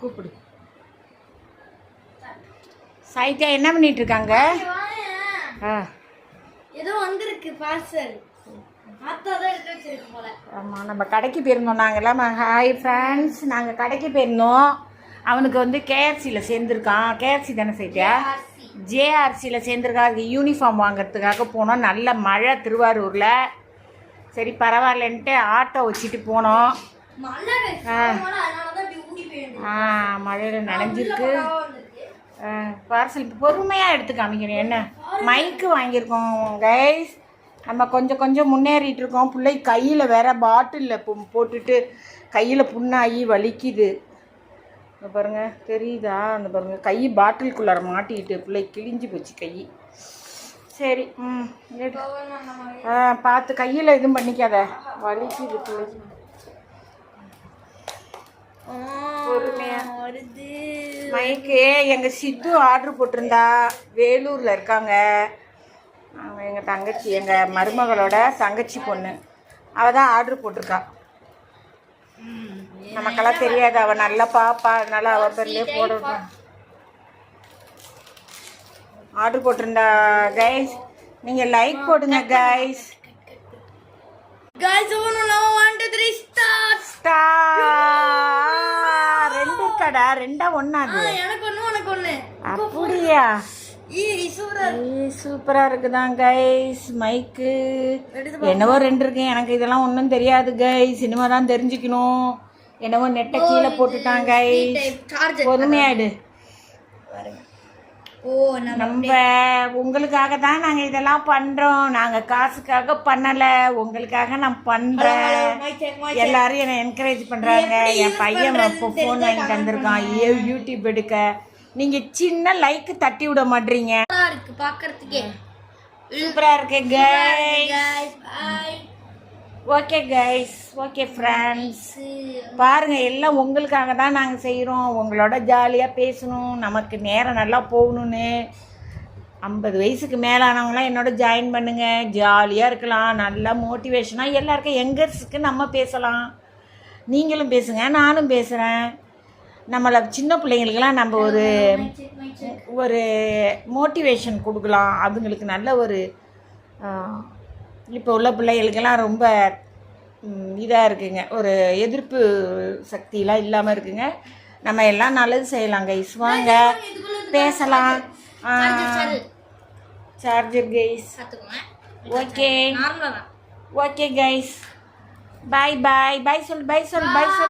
கூப்பிடு. சாயித்யா என்ன பண்ணிட்டு இருக்காங்க? ஏதோ வந்திருக்கு பார்சல். ஆமாம், நம்ம கடைக்கு போயிருந்தோம் நாங்கள்லாம். ஹாய் ஃப்ரெண்ட்ஸ், நாங்கள் கடைக்கு போயிருந்தோம். அவனுக்கு வந்து கேஎஃப்சியில் சேர்ந்துருக்கான். கேஎஃப்சி தானே சாயித்யா? ஜேஆர்சியில் சேர்ந்துருக்கா. அதுக்கு யூனிஃபார்ம் வாங்கிறதுக்காக போனோம். நல்ல மழை திருவாரூரில். சரி பரவாயில்லன்ட்டு ஆட்டோ வச்சுட்டு போனோம். மழையில் நனைஞ்சிருக்கு. பார்சல் பொறுமையாக எடுத்து காமிக்கணும். என்ன மைக்கு வாங்கியிருக்கோம் கைஸ். நம்ம கொஞ்சம் கொஞ்சம் முன்னேறிட்டு இருக்கோம். பிள்ளை கையில் வேற பாட்டிலில் போட்டுட்டு கையில் புண்ணாகி வலிக்குது. இந்த பாருங்க தெரியுதா? அந்த பாருங்க கை பாட்டிலுக்குள்ளார மாட்டிக்கிட்டு பிள்ளை கிழிஞ்சு போச்சு கை. சரி பார்த்து கையில் எதுவும் பண்ணிக்காத, வலிக்குது பிள்ளை. வருது மைக்கு. எங்கள் சித்து ஆர்டர் போட்டிருந்தா, வேலூரில் இருக்காங்க. எங்கள் தங்கச்சி, எங்கள் மருமகளோட தங்கச்சி பொண்ணு, அவள் தான் ஆர்டர் போட்டிருக்கா. நமக்கெல்லாம் தெரியாது, அவள் நல்லா பாப்பா, அதனால அவள் பேர்லேயே போடுறோம். ஆர்டர் போட்டிருந்தா கைஸ். நீங்கள் லைக் போடுங்க கைஸ். ரெண்டு கடை ரெண்டா ஒன்னாது. அப்படியா? சூப்பரா இருக்குதான் கைஸ். மைக்கு என்னவோ ரெண்டு இருக்கு. எனக்கு இதெல்லாம் ஒன்றும் தெரியாது கைஸ். சினிமா தான் தெரிஞ்சுக்கணும். என்னவோ நெட்டை கீழே போட்டுட்டான் கைஸ். பொறுமையாயிடு. நம்ம உங்களுக்காக தான் நாங்கள் இதெல்லாம் பண்ணுறோம். நாங்கள் காசுக்காக பண்ணலை, உங்களுக்காக நான் பண்ணுறேன். எல்லாரும் என்னை என்கரேஜ் பண்ணுறாங்க. என் பையன் இப்போ ஃபோன் வாங்கி தந்திருக்கான் யூடியூப் எடுக்க. நீங்கள் சின்ன லைக்கு தட்டி விட மாட்டீங்க. பார்க்கறதுக்கே சூப்பராக இருக்கு guys. Okay guys, okay friends, பாருங்கள் எல்லாம் உங்களுக்காக தான் நாங்கள் செய்கிறோம். உங்களோட ஜாலியாக பேசணும், நமக்கு நேரம் நல்லா போகணுன்னு. 50 வயசுக்கு மேலானவங்களாம் என்னோட ஜாயின் பண்ணுங்கள். ஜாலியாக இருக்கலாம். நல்லா மோட்டிவேஷனாக எல்லாருக்கும் யங்கர்ஸுக்கு நம்ம பேசலாம். நீங்களும் பேசுங்க, நானும் பேசுகிறேன். நம்மளை சின்ன பிள்ளைங்களுக்கெல்லாம் நம்ம ஒரு மோட்டிவேஷன் கொடுக்கலாம். அதுங்களுக்கு நல்ல ஒரு இப்போ உள்ள பிள்ளைகளுக்கெல்லாம் ரொம்ப இதாக இருக்குங்க, ஒரு எதிர்ப்பு சக்தியெலாம் இல்லாமல் இருக்குங்க. நம்ம எல்லாம் நல்லது செய்யலாம் கைஸ். வாங்க பேசலாம். Charger guys. Okay okay guys. Bye bye. Bye சொல், பாய் சொல், பாய் சொல்.